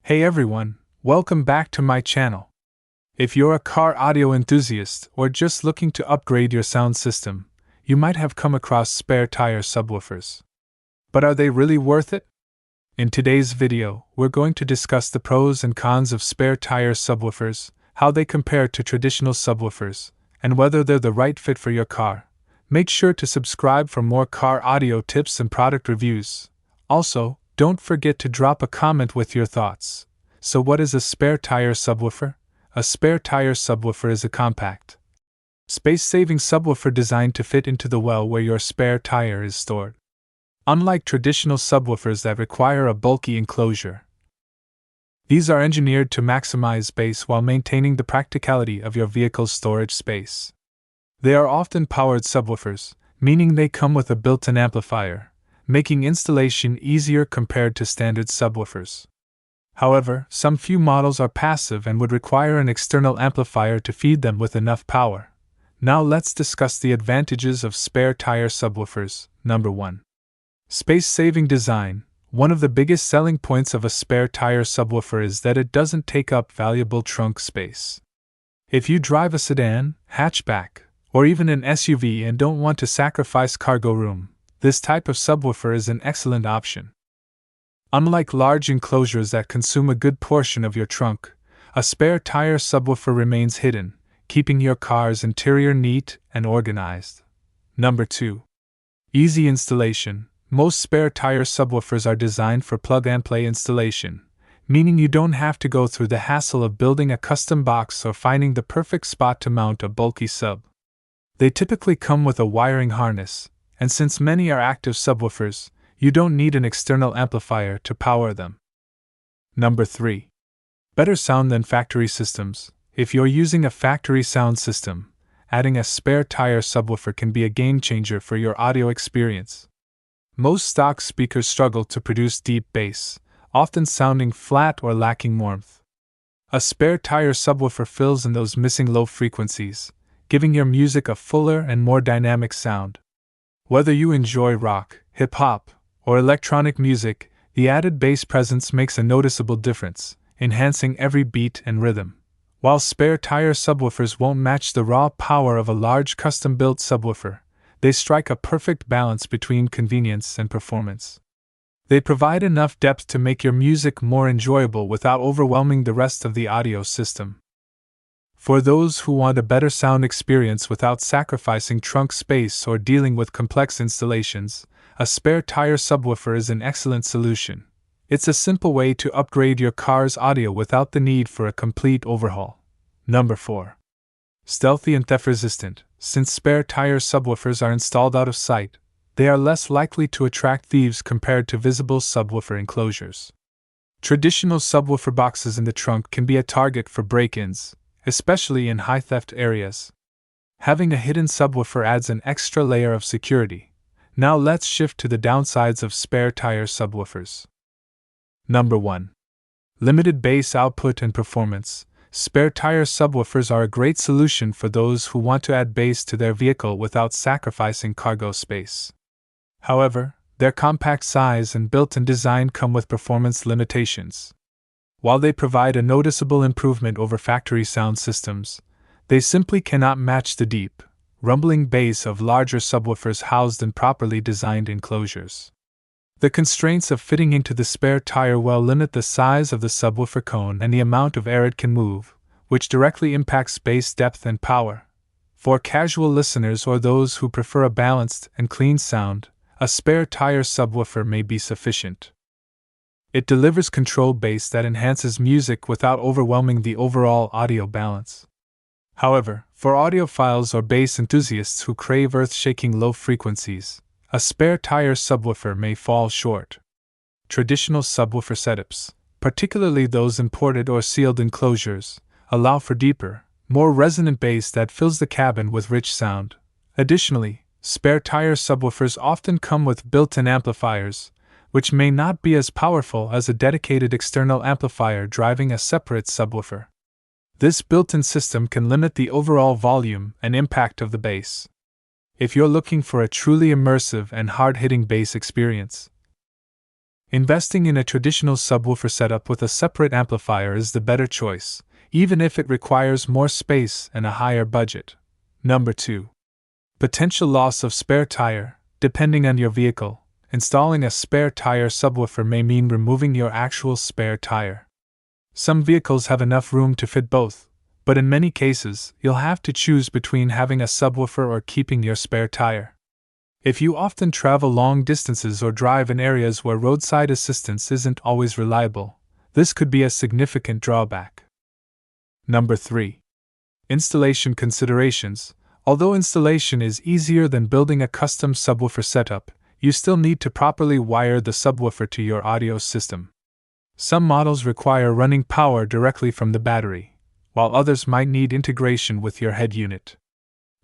Hey everyone, welcome back to my channel. If you're a car audio enthusiast or just looking to upgrade your sound system, you might have come across spare tire subwoofers. But are they really worth it? In today's video, we're going to discuss the pros and cons of spare tire subwoofers, how they compare to traditional subwoofers, and whether they're the right fit for your car. Make sure to subscribe for more car audio tips and product reviews. Also, don't forget to drop a comment with your thoughts. So what is a spare tire subwoofer? A spare tire subwoofer is a compact, space-saving subwoofer designed to fit into the well where your spare tire is stored. Unlike traditional subwoofers that require a bulky enclosure, these are engineered to maximize bass while maintaining the practicality of your vehicle's storage space. They are often powered subwoofers, meaning they come with a built-in amplifier, making installation easier compared to standard subwoofers. However, some few models are passive and would require an external amplifier to feed them with enough power. Now let's discuss the advantages of spare tire subwoofers. Number 1. Space-saving design. One of the biggest selling points of a spare tire subwoofer is that it doesn't take up valuable trunk space. If you drive a sedan, hatchback, or even an SUV and don't want to sacrifice cargo room, this type of subwoofer is an excellent option. Unlike large enclosures that consume a good portion of your trunk, a spare tire subwoofer remains hidden, keeping your car's interior neat and organized. Number 2. Easy installation. Most spare tire subwoofers are designed for plug-and-play installation, meaning you don't have to go through the hassle of building a custom box or finding the perfect spot to mount a bulky sub. They typically come with a wiring harness, and since many are active subwoofers, you don't need an external amplifier to power them. Number 3. Better sound than factory systems. If you're using a factory sound system, adding a spare tire subwoofer can be a game changer for your audio experience. Most stock speakers struggle to produce deep bass, often sounding flat or lacking warmth. A spare tire subwoofer fills in those missing low frequencies, giving your music a fuller and more dynamic sound. Whether you enjoy rock, hip-hop, or electronic music, the added bass presence makes a noticeable difference, enhancing every beat and rhythm. While spare tire subwoofers won't match the raw power of a large custom-built subwoofer, they strike a perfect balance between convenience and performance. They provide enough depth to make your music more enjoyable without overwhelming the rest of the audio system. For those who want a better sound experience without sacrificing trunk space or dealing with complex installations, a spare tire subwoofer is an excellent solution. It's a simple way to upgrade your car's audio without the need for a complete overhaul. Number 4. Stealthy and theft-resistant. Since spare tire subwoofers are installed out of sight, they are less likely to attract thieves compared to visible subwoofer enclosures. Traditional subwoofer boxes in the trunk can be a target for break-ins, especially in high-theft areas. Having a hidden subwoofer adds an extra layer of security. Now let's shift to the downsides of spare tire subwoofers. Number 1. Limited bass output and performance. Spare tire subwoofers are a great solution for those who want to add bass to their vehicle without sacrificing cargo space. However, their compact size and built-in design come with performance limitations. While they provide a noticeable improvement over factory sound systems, they simply cannot match the deep, rumbling bass of larger subwoofers housed in properly designed enclosures. The constraints of fitting into the spare tire well limit the size of the subwoofer cone and the amount of air it can move, which directly impacts bass depth and power. For casual listeners or those who prefer a balanced and clean sound, a spare tire subwoofer may be sufficient. It delivers controlled bass that enhances music without overwhelming the overall audio balance. However, for audiophiles or bass enthusiasts who crave earth-shaking low frequencies, a spare tire subwoofer may fall short. Traditional subwoofer setups, particularly those imported or sealed enclosures, allow for deeper, more resonant bass that fills the cabin with rich sound. Additionally, spare tire subwoofers often come with built-in amplifiers, which may not be as powerful as a dedicated external amplifier driving a separate subwoofer. This built-in system can limit the overall volume and impact of the bass. If you're looking for a truly immersive and hard-hitting bass experience, Investing in a traditional subwoofer setup with a separate amplifier is the better choice, even if it requires more space and a higher budget. Number 2. Potential loss of spare tire. Depending on your vehicle, installing a spare tire subwoofer may mean removing your actual spare tire. Some vehicles have enough room to fit both, but in many cases, you'll have to choose between having a subwoofer or keeping your spare tire. If you often travel long distances or drive in areas where roadside assistance isn't always reliable, this could be a significant drawback. Number 3. Installation considerations. Although installation is easier than building a custom subwoofer setup, you still need to properly wire the subwoofer to your audio system. Some models require running power directly from the battery, while others might need integration with your head unit.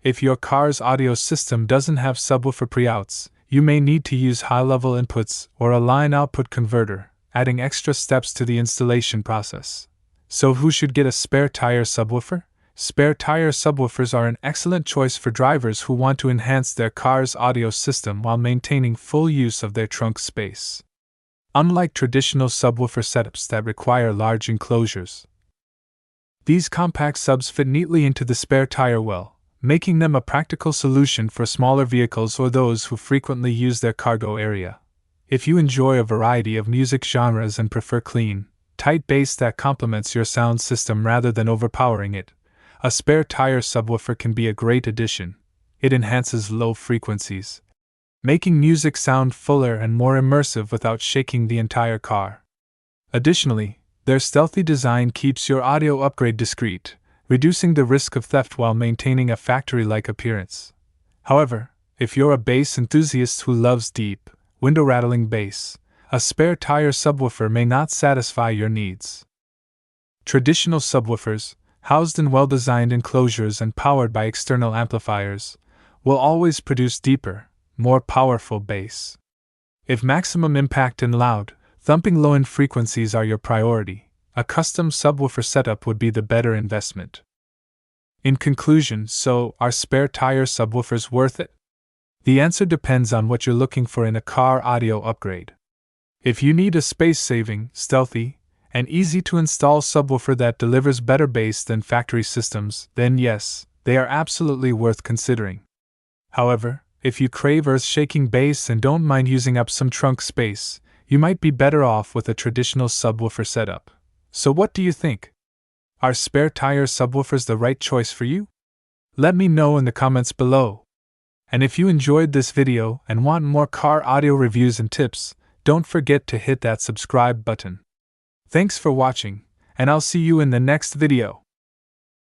If your car's audio system doesn't have subwoofer pre-outs, you may need to use high-level inputs or a line output converter, adding extra steps to the installation process. So who should get a spare tire subwoofer? Spare tire subwoofers are an excellent choice for drivers who want to enhance their car's audio system while maintaining full use of their trunk space. Unlike traditional subwoofer setups that require large enclosures, these compact subs fit neatly into the spare tire well, making them a practical solution for smaller vehicles or those who frequently use their cargo area. If you enjoy a variety of music genres and prefer clean, tight bass that complements your sound system rather than overpowering it, a spare tire subwoofer can be a great addition. It enhances low frequencies, making music sound fuller and more immersive without shaking the entire car. Additionally, their stealthy design keeps your audio upgrade discreet, reducing the risk of theft while maintaining a factory-like appearance. However, if you're a bass enthusiast who loves deep, window-rattling bass, a spare tire subwoofer may not satisfy your needs. Traditional subwoofers, housed in well-designed enclosures and powered by external amplifiers, will always produce deeper, more powerful bass. If maximum impact and loud, thumping low-end frequencies are your priority, a custom subwoofer setup would be the better investment. In conclusion, so, are spare tire subwoofers worth it? The answer depends on what you're looking for in a car audio upgrade. If you need a space-saving, stealthy, and easy-to-install subwoofer that delivers better bass than factory systems, then yes, they are absolutely worth considering. However, if you crave earth-shaking bass and don't mind using up some trunk space, you might be better off with a traditional subwoofer setup. So what do you think? Are spare tire subwoofers the right choice for you? Let me know in the comments below. And if you enjoyed this video and want more car audio reviews and tips, don't forget to hit that subscribe button. Thanks for watching, and I'll see you in the next video.